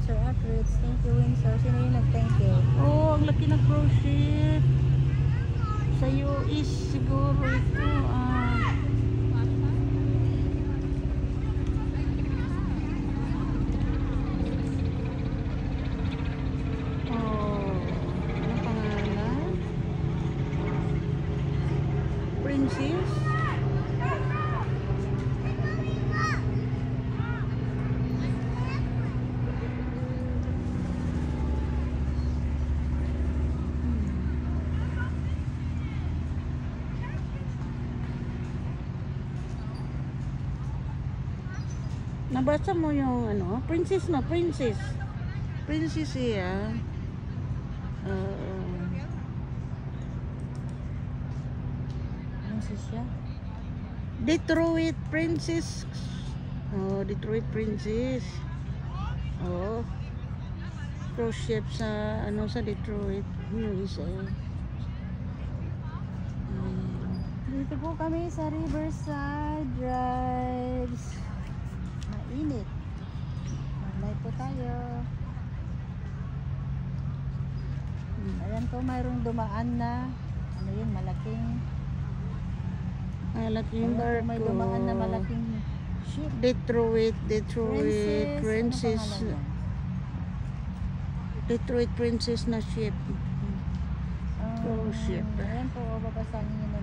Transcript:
Sir Atritz. Thank you, Windsor. Sino yung nag-thank you? Oh, ang laki ng cruise ship. Sa US siguro ito. Ano pangalan? Princess? Nabasa mo yung ano? Princess na, princess. Princess siya. Ano siya? Detroit Princess. Oh, Detroit Princess. Oh. Cruise ship sa ano sa Detroit, USA. Dito po kami sa Riverside Drives. Mainit. Mag-light po tayo. Ayan po, mayroong dumaan na ano yun, malaking Malaking ayan po, barko. may dumaan na malaking ship. Detroit Princess. Ano pangalan yan? Detroit Princess na ship. Cruise ship. Ayan po, babasahin nyo na